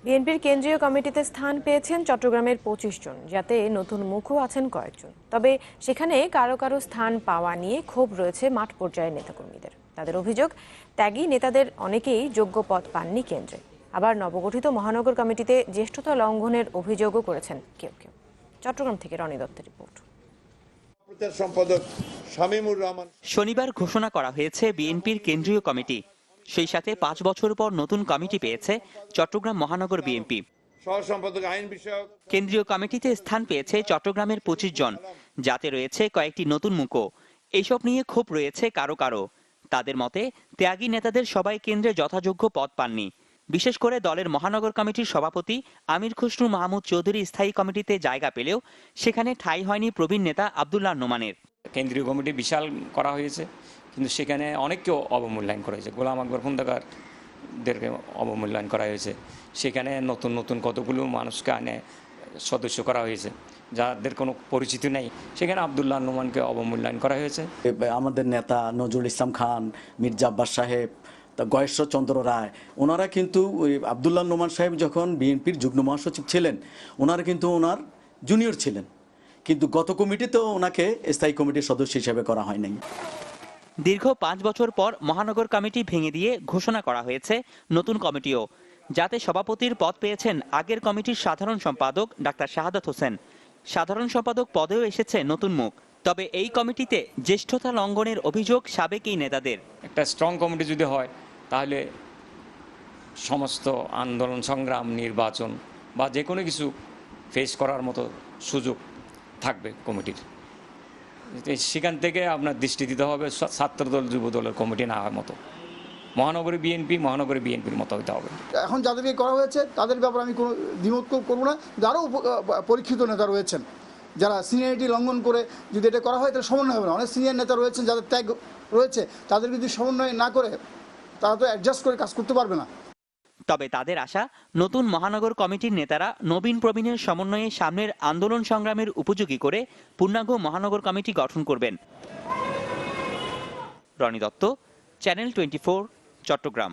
বিএনপির কেন্দ্রীয় কমিটিতে স্থান পেয়েছেন চট্টগ্রামের ২৫ জন, যাতে নতুন মুখও আছেন কয়েকজন। তবে সেখানে কারো কারো স্থান পাওয়া নিয়ে ক্ষোভ রয়েছে মাঠ পর্যায়ের নেতাকর্মীদের। তাদের অভিযোগ, ত্যাগী নেতাদের অনেকেই যোগ্য পদ পাননি কেন্দ্রে। আবার নবগঠিত মহানগর কমিটিতে জ্যেষ্ঠতা লঙ্ঘনের অভিযোগও করেছেন কেউ কেউ। চট্টগ্রাম থেকে রনি দত্তের রিপোর্ট। সম্পাদক শামীমুর রহমান। শনিবার ঘোষণা করা হয়েছে বিএনপির কেন্দ্রীয় কমিটি। সেই সাথে ৫ বছর পর নতুন কমিটি পেয়েছে চট্টগ্রাম মহানগর বিএনপি। সহ সম্পাদক আইন বিষয়ক কেন্দ্রীয় কমিটিতে স্থান পেয়েছে চট্টগ্রামের ২৫ জন, যাতে রয়েছে কয়েকটি নতুন মুখও। এইসব নিয়ে ক্ষোভ রয়েছে কারো কারো। তাদের মতে, ত্যাগী নেতাদের সবাই কেন্দ্রে যথাযোগ্য পদ পাননি। বিশেষ করে দলের মহানগর কমিটির সভাপতি আমির খসরু মাহমুদ চৌধুরী স্থায়ী কমিটিতে জায়গা পেলেও সেখানে ঠাঁই হয়নি প্রবীণ নেতা আব্দুল্লাহ নোমানের। কেন্দ্রীয় কমিটি বিশাল করা হয়েছে, কিন্তু সেখানে অনেককেও অবমূল্যায়ন করা হয়েছে। গোলাম আকবর খন্দকারদেরকে অবমূল্যায়ন করা হয়েছে। সেখানে নতুন নতুন কতগুলো মানুষকে আনে সদস্য করা হয়েছে, যাদের কোনো পরিচিতি নেই। সেখানে আব্দুল্লাহ নোমানকে অবমূল্যায়ন করা হয়েছে। আমাদের নেতা নজরুল ইসলাম খান, মির্জা আব্বাস সাহেব, গয়েশ্বরচন্দ্র রায়, ওনারা কিন্তু আব্দুল্লাহ নোমান সাহেব যখন বিএনপির যুগ্ম মহাসচিব ছিলেন, ওনারা কিন্তু ওনার জুনিয়র ছিলেন, কিন্তু গত কমিটিতেও ওনাকে স্থায়ী কমিটির সদস্য হিসেবে করা হয় নাই। দীর্ঘ ৫ বছর পর মহানগর কমিটি ভেঙে দিয়ে ঘোষণা করা হয়েছে নতুন কমিটিও, যাতে সভাপতির পদ পেয়েছেন আগের কমিটির সাধারণ সম্পাদক ডাক্তার শাহাদাত হোসেন। সাধারণ সম্পাদক পদেও এসেছে নতুন মুখ। তবে এই কমিটিতে জ্যেষ্ঠতা লঙ্ঘনের অভিযোগ সাবেক এই নেতাদের। একটা স্ট্রং কমিটি যদি হয়, তাহলে সমস্ত আন্দোলন সংগ্রাম, নির্বাচন বা যে কোনো কিছু ফেস করার মতো সুযোগ থাকবে কমিটির। সেখান থেকে আপনার দৃষ্টি দিতে হবে ছাত্রদল যুব দলের কমিটি না হওয়ার মতো। মহানগরী বিএনপির মতো হতে হবে। এখন যাদেরকে করা হয়েছে তাদের ব্যাপারে আমি কোনো দ্বিমত করবো না। আরও পরীক্ষিত নেতা রয়েছেন যারা সিনিয়রিটি লঙ্ঘন করে যদি এটা করা হয় তাহলে সমন্বয় হবে না। অনেক সিনিয়র নেতা রয়েছেন যাদের ত্যাগ রয়েছে, তাদের যদি সমন্বয় না করে তারা তো অ্যাডজাস্ট করে কাজ করতে পারবে না। তবে তাদের আশা, নতুন মহানগর কমিটির নেতারা নবীন প্রবীণের সমন্বয়ে সামনের আন্দোলন সংগ্রামের উপযোগী করে পূর্ণাঙ্গ মহানগর কমিটি গঠন করবেন। রনি দত্ত, চ্যানেল 24, চট্টগ্রাম।